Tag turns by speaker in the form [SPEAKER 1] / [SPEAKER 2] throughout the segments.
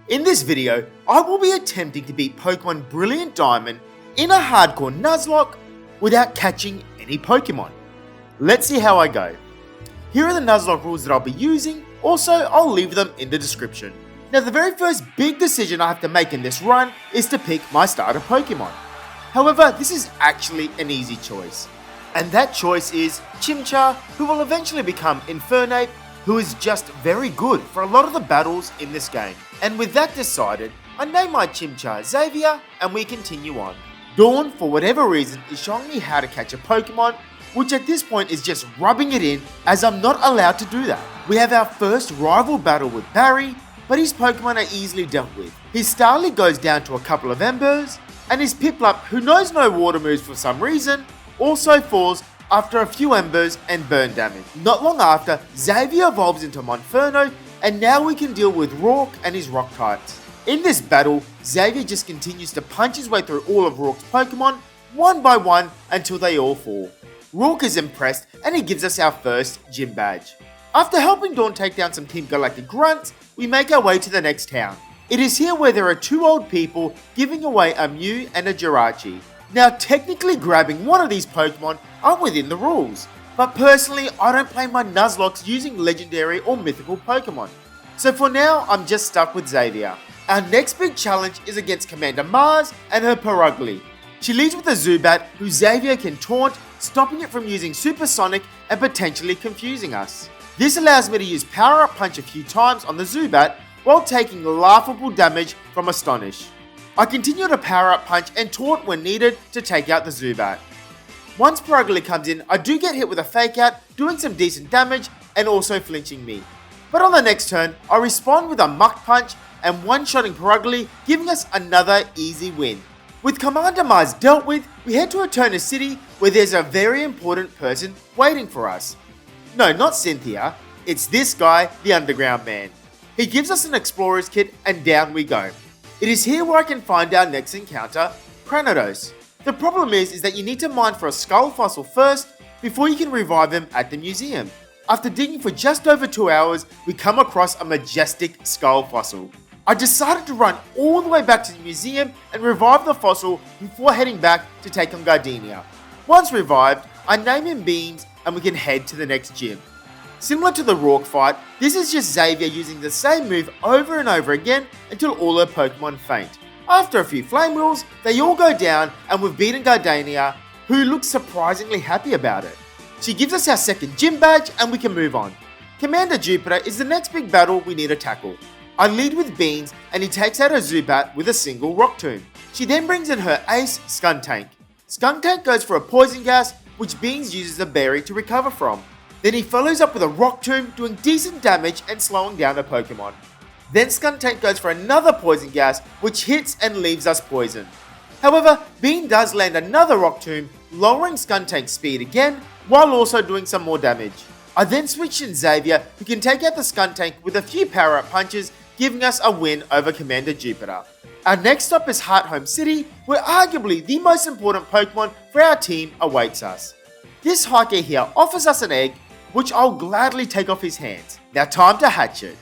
[SPEAKER 1] In this video, I will be attempting to beat Pokemon Brilliant Diamond in a hardcore Nuzlocke without catching any Pokemon. Let's see how I go. Here are the Nuzlocke rules that I'll be using, also I'll leave them in the description. Now the very first big decision I have to make in this run is to pick my starter Pokemon. However, this is actually an easy choice. And that choice is Chimchar, who will eventually become Infernape, who is just very good for a lot of the battles in this game. And with that decided, I name my Chimchar Xavier and we continue on. Dawn, for whatever reason, is showing me how to catch a Pokemon, which at this point is just rubbing it in as I'm not allowed to do that. We have our first rival battle with Barry, but his Pokemon are easily dealt with. His Starly goes down to a couple of Embers, and his Piplup, who knows no water moves for some reason, also falls after a few Embers and burn damage. Not long after, Xavier evolves into Monferno, and now we can deal with Rourke and his Rock types. In this battle, Xavier just continues to punch his way through all of Rourke's Pokemon, one by one, until they all fall. Rourke is impressed, and he gives us our first gym badge. After helping Dawn take down some Team Galactic grunts, we make our way to the next town. It is here where there are two old people giving away a Mew and a Jirachi. Now technically grabbing one of these Pokemon are within the rules, but personally I don't play my Nuzlocks using legendary or mythical Pokemon. So for now I'm just stuck with Xavier. Our next big challenge is against Commander Mars and her Purugly. She leads with a Zubat who Xavier can taunt, stopping it from using Supersonic and potentially confusing us. This allows me to use Power Up Punch a few times on the Zubat while taking laughable damage from Astonish. I continue to Power Up Punch and taunt when needed to take out the Zubat. Once Purugly comes in, I do get hit with a Fake Out, doing some decent damage and also flinching me. But on the next turn, I respond with a Muck Punch and one-shotting Purugly, giving us another easy win. With Commander Mars dealt with, we head to Eterna City where there's a very important person waiting for us. No, not Cynthia, it's this guy, the Underground Man. He gives us an Explorer's Kit and down we go. It is here where I can find our next encounter, Cranidos. The problem is that you need to mine for a skull fossil first before you can revive him at the museum. After digging for just over 2 hours, we come across a majestic skull fossil. I decided to run all the way back to the museum and revive the fossil before heading back to take on Gardenia. Once revived, I name him Beams and we can head to the next gym. Similar to the Rourke fight, this is just Xavier using the same move over and over again until all her Pokemon faint. After a few Flame Wheels, they all go down and we've beaten Gardenia, who looks surprisingly happy about it. She gives us our second gym badge and we can move on. Commander Jupiter is the next big battle we need to tackle. I lead with Beans and he takes out her Zubat with a single Rock Tomb. She then brings in her ace, Skuntank. Skuntank goes for a Poison Gas, which Beans uses a berry to recover from. Then he follows up with a Rock Tomb, doing decent damage and slowing down her Pokemon. Then Skuntank goes for another Poison Gas, which hits and leaves us poisoned. However, Bean does land another Rock Tomb, lowering Skuntank's speed again, while also doing some more damage. I then switch in Xavier, who can take out the Skuntank with a few power-up punches, giving us a win over Commander Jupiter. Our next stop is Hearthome City, where arguably the most important Pokemon for our team awaits us. This hiker here offers us an egg, which I'll gladly take off his hands. Now time to hatch it.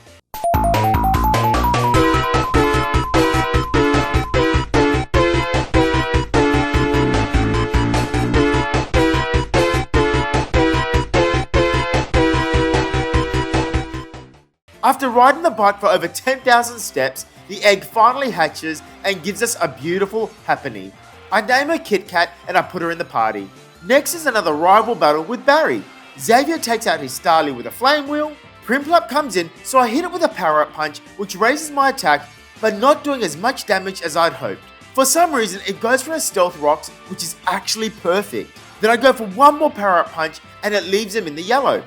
[SPEAKER 1] After riding the bike for over 10,000 steps, the egg finally hatches and gives us a beautiful Happiny. I name her Kit Kat and I put her in the party. Next is another rival battle with Barry. Xavier takes out his Starly with a Flame Wheel. Prinplup comes in, so I hit it with a Power Up Punch, which raises my attack, but not doing as much damage as I'd hoped. For some reason, it goes for a Stealth Rocks, which is actually perfect. Then I go for one more Power Up Punch, and it leaves him in the yellow.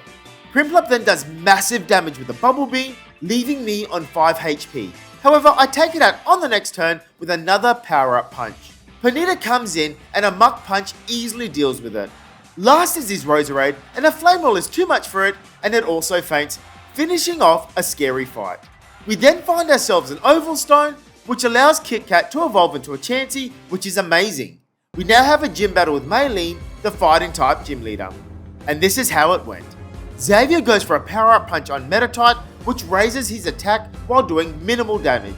[SPEAKER 1] Prinplup then does massive damage with a Bubble Beam, leaving me on 5 HP. However, I take it out on the next turn with another Power Up Punch. Ponyta comes in, and a Muck Punch easily deals with it. Last is his Roserade, and a Flame Wheel is too much for it, and it also faints, finishing off a scary fight. We then find ourselves an Oval Stone, which allows Kit Kat to evolve into a Chansey, which is amazing. We now have a gym battle with Maylene, the fighting type gym leader. And this is how it went. Xavier goes for a Power Up Punch on Metatite, which raises his attack while doing minimal damage.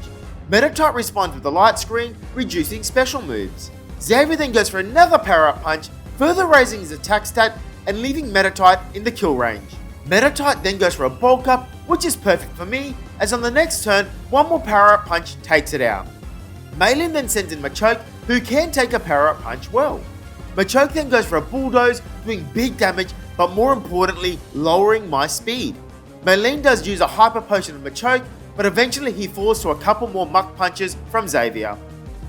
[SPEAKER 1] Meditite responds with the light screen, reducing special moves. Xavier then goes for another power-up punch, further raising his attack stat and leaving Meditite in the kill range. Meditite then goes for a bulk up, which is perfect for me, as on the next turn, one more power-up punch takes it out. Maylin then sends in Machoke, who can take a power-up punch well. Machoke then goes for a bulldoze, doing big damage, but more importantly, lowering my speed. Maylin does use a hyper potion of Machoke, but eventually he falls to a couple more muck punches from Xavier.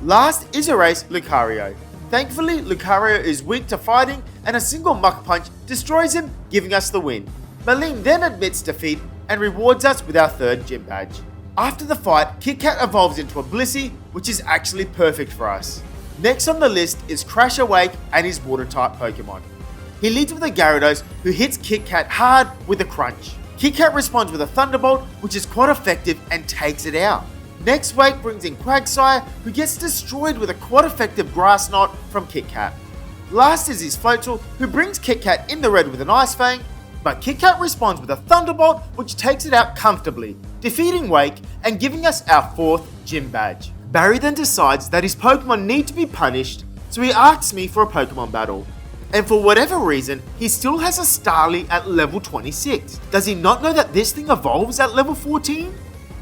[SPEAKER 1] Last is Erase Lucario. Thankfully, Lucario is weak to fighting, and a single muck punch destroys him, giving us the win. Maylin then admits defeat and rewards us with our third gym badge. After the fight, Kit Kat evolves into a Blissey, which is actually perfect for us. Next on the list is Crash Awake and his water-type Pokemon. He leads with a Gyarados, who hits Kit Kat hard with a crunch. Kit Kat responds with a Thunderbolt, which is quite effective and takes it out. Next, Wake brings in Quagsire, who gets destroyed with a quite effective Grass Knot from Kit Kat. Last is his Floatzel, who brings Kit Kat in the red with an Ice Fang, but Kit Kat responds with a Thunderbolt, which takes it out comfortably, defeating Wake and giving us our fourth gym badge. Barry then decides that his Pokemon need to be punished, so he asks me for a Pokemon battle. And for whatever reason, he still has a Starly at level 26. Does he not know that this thing evolves at level 14?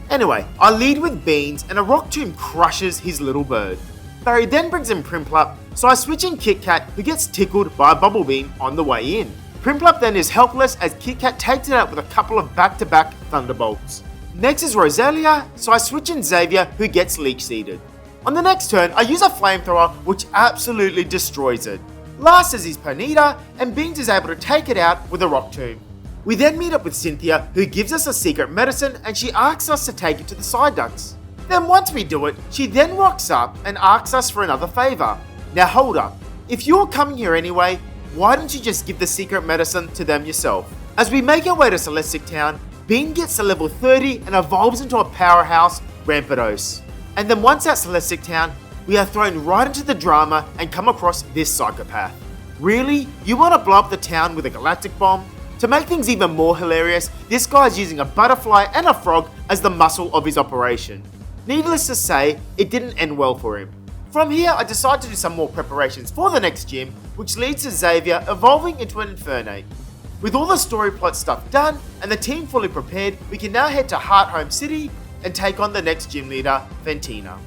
[SPEAKER 1] Anyway, I lead with Beans and a Rock Tomb crushes his little bird. Barry then brings in Prinplup, so I switch in Kit Kat, who gets tickled by a Bubble Beam on the way in. Prinplup then is helpless as Kit Kat takes it out with a couple of back-to-back Thunderbolts. Next is Roselia, so I switch in Xavier, who gets Leech Seeded. On the next turn, I use a Flamethrower, which absolutely destroys it. Last is his Ponyta, and Beans is able to take it out with a Rock Tomb. We then meet up with Cynthia, who gives us a secret medicine, and she asks us to take it to the Psyducks. Then once we do it, she then rocks up and asks us for another favour. Now hold up, if you're coming here anyway, why don't you just give the secret medicine to them yourself? As we make our way to Celestic Town, Bean gets to level 30 and evolves into a powerhouse, Rampardos. And then once at Celestic Town, we are thrown right into the drama and come across this psychopath. Really? You want to blow up the town with a galactic bomb? To make things even more hilarious, this guy is using a butterfly and a frog as the muscle of his operation. Needless to say, it didn't end well for him. From here, I decide to do some more preparations for the next gym, which leads to Xavier evolving into an Infernape. With all the story plot stuff done and the team fully prepared, we can now head to Hearthome City and take on the next gym leader, Fantina.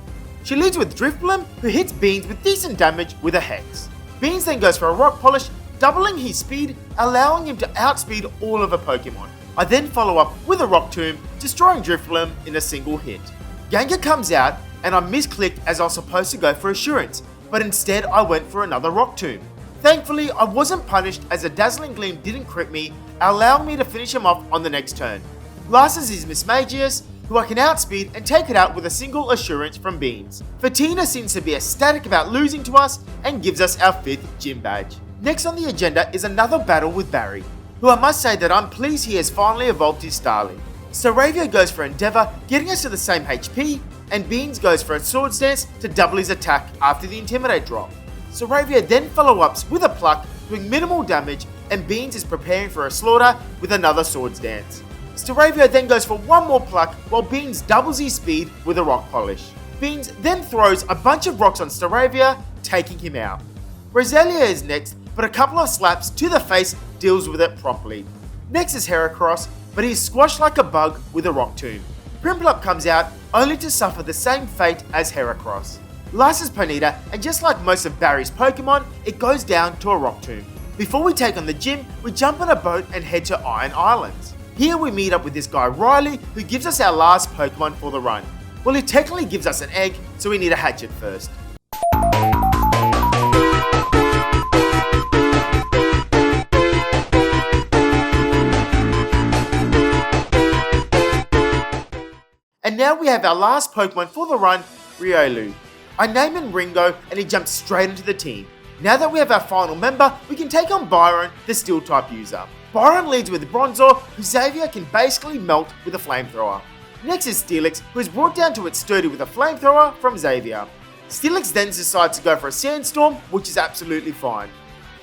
[SPEAKER 1] She leads with Drifblim, who hits Beans with decent damage with a Hex. Beans then goes for a Rock Polish, doubling his speed, allowing him to outspeed all of her Pokemon. I then follow up with a Rock Tomb, destroying Drifblim in a single hit. Gengar comes out, and I misclicked as I was supposed to go for Assurance, but instead I went for another Rock Tomb. Thankfully, I wasn't punished as a Dazzling Gleam didn't crit me, allowing me to finish him off on the next turn. Last is Mismagius, who I can outspeed and take it out with a single Assurance from Beans. Fantina seems to be ecstatic about losing to us and gives us our 5th gym badge. Next on the agenda is another battle with Barry, who I must say that I'm pleased he has finally evolved his Starly. Staravia goes for Endeavour, getting us to the same HP, and Beans goes for a Swords Dance to double his attack after the Intimidate drop. Staravia then follow-ups with a Pluck, doing minimal damage, and Beans is preparing for a Slaughter with another Swords Dance. Staravia then goes for one more Pluck, while Beans doubles his speed with a Rock Polish. Beans then throws a bunch of rocks on Staravia, taking him out. Roselia is next, but a couple of slaps to the face deals with it promptly. Next is Heracross, but he's squashed like a bug with a Rock Tomb. Prinplup comes out, only to suffer the same fate as Heracross. Last is Ponyta, and just like most of Barry's Pokemon, it goes down to a Rock Tomb. Before we take on the gym, we jump on a boat and head to Iron Islands. Here we meet up with this guy Riley, who gives us our last Pokemon for the run. Well, he technically gives us an egg, so we need a hatchet first. And now we have our last Pokemon for the run, Riolu. I name him Ringo and he jumps straight into the team. Now that we have our final member, we can take on Byron, the Steel type user. Byron leads with Bronzor, who Xavier can basically melt with a Flamethrower. Next is Steelix, who is brought down to its sturdy with a Flamethrower from Xavier. Steelix then decides to go for a Sandstorm, which is absolutely fine.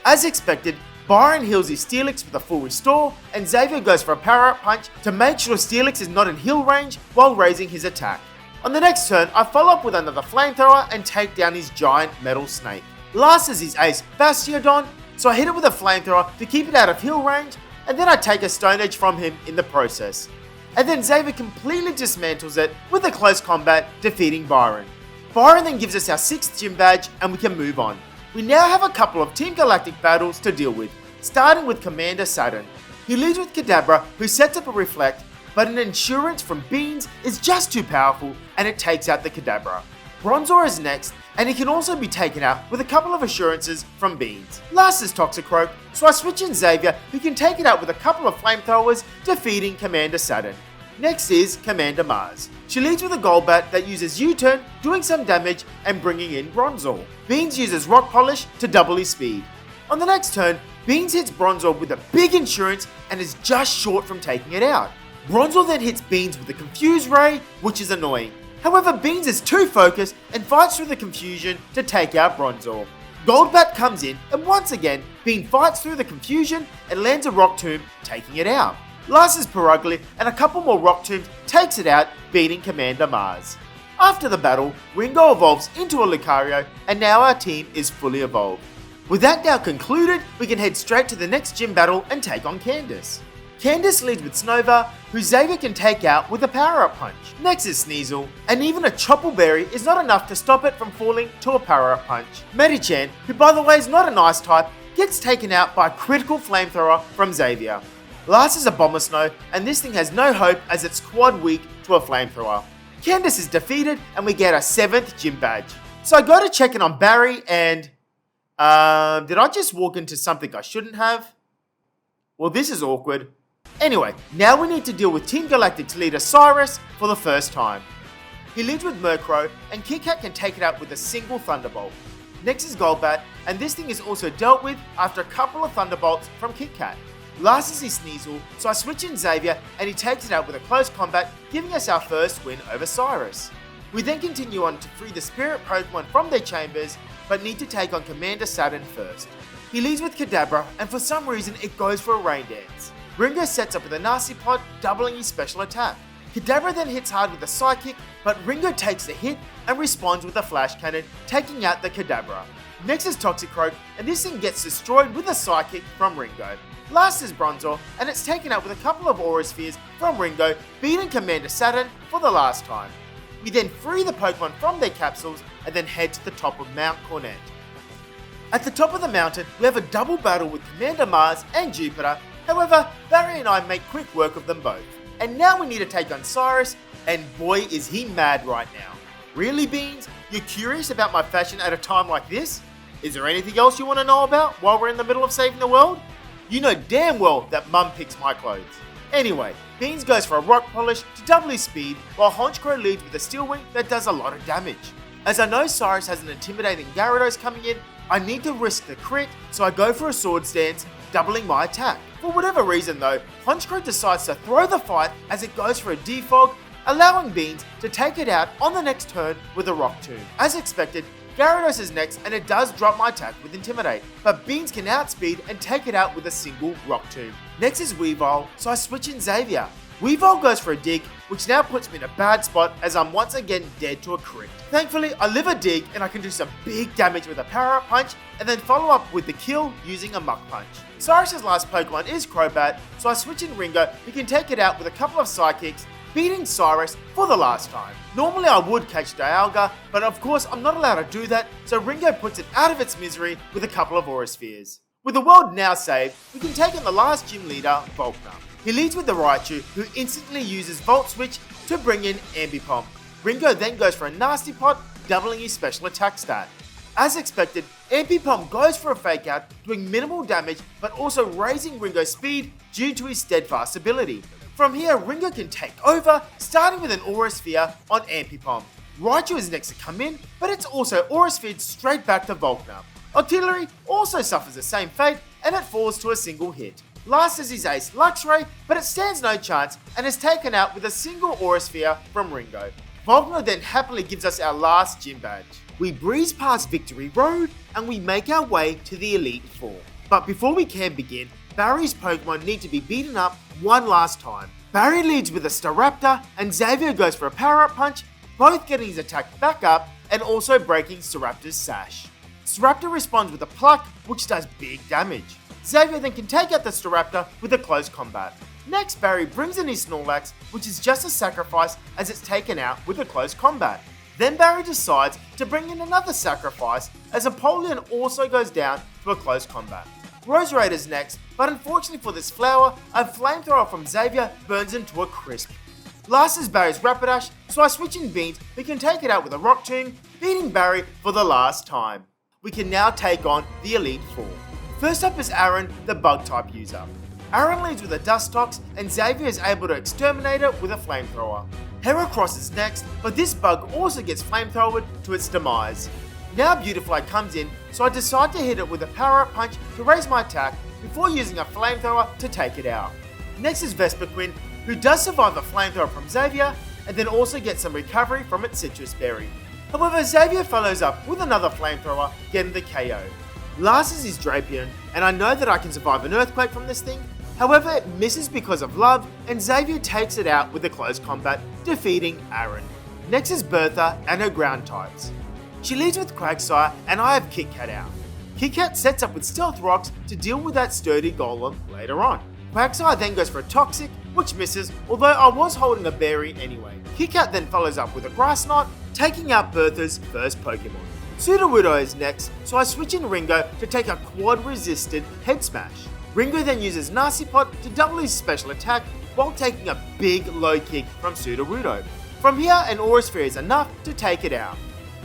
[SPEAKER 1] As expected, Byron heals his Steelix with a full restore, and Xavier goes for a power-up punch to make sure Steelix is not in heal range while raising his attack. On the next turn, I follow up with another flamethrower and take down his giant metal snake. Last is his ace Bastiodon, so I hit it with a flamethrower to keep it out of heal range, and then I take a Stone Edge from him in the process. And then Xavier completely dismantles it with a close combat, defeating Byron. Byron then gives us our 6th gym badge and we can move on. We now have a couple of Team Galactic battles to deal with, starting with Commander Saturn. He leads with Kadabra, who sets up a Reflect, but an Insurance from Beans is just too powerful and it takes out the Kadabra. Bronzor is next, and he can also be taken out with a couple of Assurances from Beans. Last is Toxicroak, so I switch in Xavier, who can take it out with a couple of Flamethrowers, defeating Commander Saturn. Next is Commander Mars. She leads with a Golbat that uses U-turn, doing some damage and bringing in Bronzor. Beans uses Rock Polish to double his speed. On the next turn, Beans hits Bronzor with a big Insurance and is just short from taking it out. Bronzor then hits Beans with a Confuse Ray, which is annoying. However, Beans is too focused and fights through the confusion to take out Bronzor. Goldbat comes in and once again, Bean fights through the confusion and lands a Rock Tomb, taking it out. Last is Perugly, and a couple more Rock Tombs takes it out, beating Commander Mars. After the battle, Ringo evolves into a Lucario, and now our team is fully evolved. With that now concluded, we can head straight to the next gym battle and take on Candace. Candace leads with Snova, who Xavier can take out with a power-up punch. Next is Sneasel, and even a Chople Berry is not enough to stop it from falling to a power-up punch. Medicham, who by the way is not an ice type, gets taken out by a critical flamethrower from Xavier. Last is a Bomber Snow, and this thing has no hope as it's quad weak to a flamethrower. Candace is defeated, and we get our 7th gym badge. So I go to check in on Barry, and did I just walk into something I shouldn't have? Well, this is awkward. Anyway, now we need to deal with Team Galactic's leader Cyrus for the first time. He leads with Murkrow, and Kit Kat can take it out with a single Thunderbolt. Next is Golbat, and this thing is also dealt with after a couple of Thunderbolts from Kit Kat. Last is his Sneasel, so I switch in Xavier and he takes it out with a close combat, giving us our first win over Cyrus. We then continue on to free the Spirit Pokemon from their chambers, but need to take on Commander Saturn first. He leads with Kadabra, and for some reason it goes for a Rain Dance. Ringo sets up with a Nasty Plot, doubling his special attack. Kadabra then hits hard with a Psychic, but Ringo takes the hit and responds with a Flash Cannon, taking out the Kadabra. Next is Toxicroak, and this thing gets destroyed with a Psychic from Ringo. Last is Bronzor, and it's taken out with a couple of Aura Spheres from Ringo, beating Commander Saturn for the last time. We then free the Pokemon from their capsules and then head to the top of Mount Cornet. At the top of the mountain, we have a double battle with Commander Mars and Jupiter. However, Barry and I make quick work of them both. And now we need to take on Cyrus, and boy is he mad right now. Really, Beans? You're curious about my fashion at a time like this? Is there anything else you want to know about while we're in the middle of saving the world? You know damn well that Mum picks my clothes. Anyway, Beans goes for a Rock Polish to double his speed, while Honchkrow leads with a Steel Wing that does a lot of damage. As I know Cyrus has an intimidating Gyarados coming in, I need to risk the crit, so I go for a Swords Dance, doubling my attack. For whatever reason though, Honchkrow decides to throw the fight as it goes for a Defog, allowing Beans to take it out on the next turn with a Rock Tomb. As expected, Gyarados is next and it does drop my attack with Intimidate, but Beans can outspeed and take it out with a single Rock Tomb. Next is Weavile, so I switch in Xavier. Weavile goes for a Dig, which now puts me in a bad spot as I'm once again dead to a crit. Thankfully, I live a Dig and I can do some big damage with a Power-Up Punch and then follow up with the kill using a Muck Punch. Cyrus' last Pokemon is Crobat, so I switch in Ringo, who can take it out with a couple of Psychics, beating Cyrus for the last time. Normally I would catch Dialga, but of course I'm not allowed to do that, so Ringo puts it out of its misery with a couple of Aura Spheres. With the world now saved, we can take on the last gym leader, Volkner. He leads with the Raichu, who instantly uses Volt Switch to bring in Ambipom. Ringo then goes for a Nasty Pot, doubling his special attack stat. As expected, Ambipom goes for a Fake Out, doing minimal damage but also raising Ringo's speed due to his Steadfast ability. From here, Ringo can take over, starting with an Aura Sphere on Ambipom. Raichu is next to come in, but it's also Aura Sphered straight back to Volkner. Artillery also suffers the same fate, and it falls to a single hit. Last is his ace Luxray, but it stands no chance and is taken out with a single Aura Sphere from Ringo. Volkner then happily gives us our last gym badge. We breeze past Victory Road and we make our way to the Elite Four. But before we can begin, Barry's Pokemon need to be beaten up one last time. Barry leads with a Staraptor and Xavier goes for a Power-Up Punch, both getting his attack back up and also breaking Staraptor's sash. Staraptor responds with a pluck, which does big damage. Xavier then can take out the Staraptor with a close combat. Next, Barry brings in his Snorlax, which is just a sacrifice as it's taken out with a close combat. Then Barry decides to bring in another sacrifice as Apollyon also goes down to a close combat. Roserade's next, but unfortunately for this flower, a flamethrower from Xavier burns him to a crisp. Last is Barry's Rapidash, so I switch in Beans who can take it out with a Rock Tomb, beating Barry for the last time. We can now take on the Elite Four. First up is Aaron, the Bug-type user. Aaron leads with a Dustox and Xavier is able to exterminate it with a Flamethrower. Heracross is next, but this bug also gets flamethrowered to its demise. Now Beautifly comes in, so I decide to hit it with a Power-Up Punch to raise my attack before using a Flamethrower to take it out. Next is Vespiquen, who does survive a Flamethrower from Xavier and then also gets some recovery from its Citrus Berry. However, Xavier follows up with another Flamethrower, getting the KO. Last is his Drapion, and I know that I can survive an Earthquake from this thing. However, it misses because of love, and Xavier takes it out with a close combat, defeating Aaron. Next is Bertha and her ground types. She leads with Quagsire, and I have Kit Kat out. Kit Kat sets up with Stealth Rocks to deal with that sturdy golem later on. Quagsire then goes for a Toxic, which misses, although I was holding a berry anyway. Kit Kat then follows up with a Grass Knot, taking out Bertha's first Pokemon. Sudowoodo is next, so I switch in Ringo to take a quad-resisted Head Smash. Ringo then uses Nasty Pot to double his special attack while taking a big low kick from Sudowoodo. From here, an Aura Sphere is enough to take it out.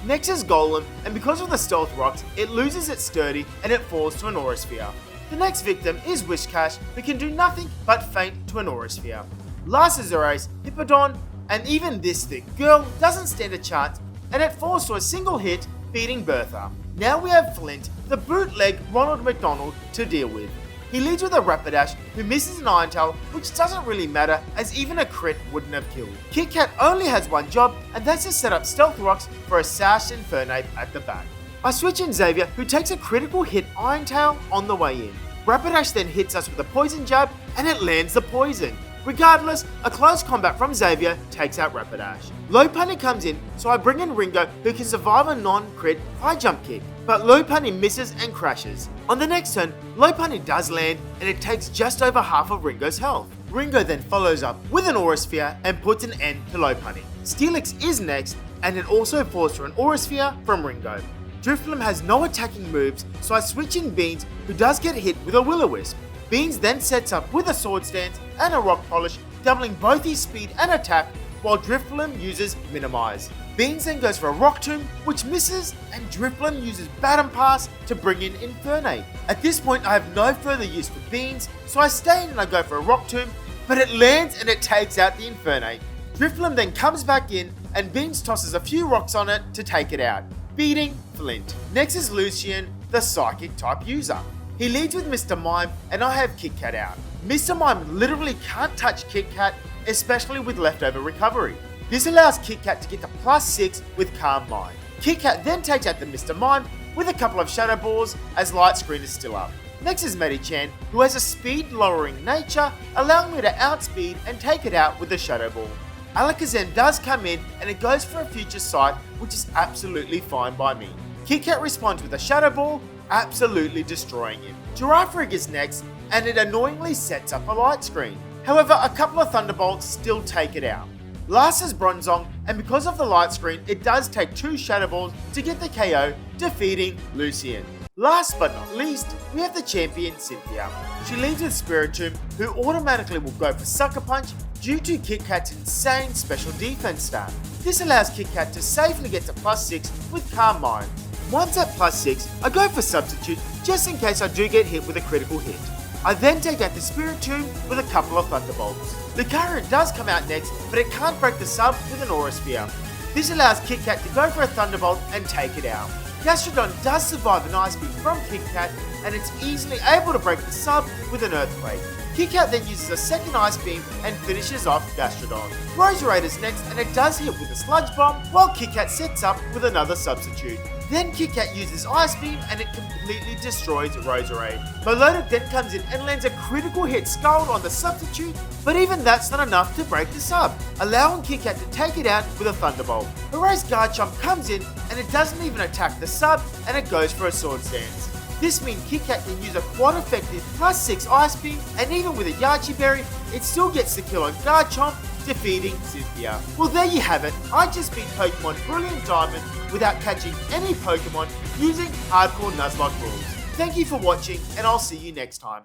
[SPEAKER 1] Next is Golem, and because of the Stealth Rocks, it loses its Sturdy and it falls to an Aura Sphere. The next victim is Wishcash, who can do nothing but faint to an Aura Sphere. Last is Erase, Hippowdon, and even this thick girl doesn't stand a chance, and it falls to a single hit, beating Bertha. Now we have Flint, the bootleg Ronald McDonald, to deal with. He leads with a Rapidash, who misses an Iron Tail, which doesn't really matter as even a crit wouldn't have killed. Kit Kat only has one job, and that's to set up Stealth Rocks for a Sash and Fernape at the back. I switch in Xavier, who takes a critical hit Iron Tail on the way in. Rapidash then hits us with a Poison Jab, and it lands the poison. Regardless, a close combat from Xavier takes out Rapidash. Lopunny comes in, so I bring in Ringo, who can survive a non-crit high jump kick, but Lopunny misses and crashes. On the next turn, Lopunny does land, and it takes just over half of Ringo's health. Ringo then follows up with an Aura Sphere and puts an end to Lopunny. Steelix is next, and it also falls to an Aura Sphere from Ringo. Drifloon has no attacking moves, so I switch in Beans, who does get hit with a Will-O-Wisp. Beans then sets up with a Sword Stance and a Rock Polish, doubling both his speed and attack, while Drifloon uses Minimize. Beans then goes for a Rock Tomb, which misses, and Drifloon uses Baton Pass to bring in Infernape. At this point, I have no further use for Beans, so I stay in and I go for a Rock Tomb, but it lands and it takes out the Infernape. Drifloon then comes back in, and Beans tosses a few rocks on it to take it out, beating Flint. Next is Lucian, the Psychic type user. He leads with Mr. Mime, and I have Kit Kat out. Mr. Mime literally can't touch Kit Kat, especially with leftover recovery. This allows Kit Kat to get to +6 with Calm Mind. Kit Kat then takes out the Mr. Mime with a couple of Shadow Balls as Light Screen is still up. Next is Medichan, who has a speed lowering nature, allowing me to outspeed and take it out with the Shadow Ball. Alakazam does come in and it goes for a Future Sight, which is absolutely fine by me. Kit Kat responds with a Shadow Ball, absolutely destroying him. Girafarig is next, and it annoyingly sets up a Light Screen. However, a couple of Thunderbolts still take it out. Last is Bronzong, and because of the Light Screen, it does take 2 Shadow Balls to get the KO, defeating Lucian. Last but not least, we have the champion Cynthia. She leads with Spiritomb, who automatically will go for Sucker Punch due to Kit Kat's insane special defense stat. This allows Kit Kat to safely get to +6 with Calm Mind. Once at +6, I go for Substitute just in case I do get hit with a critical hit. I then take out the Spiritomb with a couple of Thunderbolts. The Lucario does come out next, but it can't break the sub with an Aura Sphere. This allows Kit Kat to go for a Thunderbolt and take it out. Gastrodon does survive an Ice Beam from Kit Kat, and it's easily able to break the sub with an Earthquake. Kit Kat then uses a second Ice Beam and finishes off Gastrodon. Roserade is next, and it does hit with a Sludge Bomb, while Kit Kat sets up with another Substitute. Then Kit Kat uses Ice Beam and it completely destroys Roserade. Melodic then comes in and lands a critical hit Scald on the substitute, but even that's not enough to break the sub, allowing Kit Kat to take it out with a Thunderbolt. Hurray's Garchomp comes in and it doesn't even attack the sub and it goes for a Sword Stance. This means Kit Kat can use a quad effective +6 Ice Beam, and even with a Yachi Berry, it still gets the kill on Garchomp, defeating Cynthia. Well, there you have it. I just beat Pokemon Brilliant Diamond without catching any Pokemon using hardcore Nuzlocke rules. Thank you for watching, and I'll see you next time.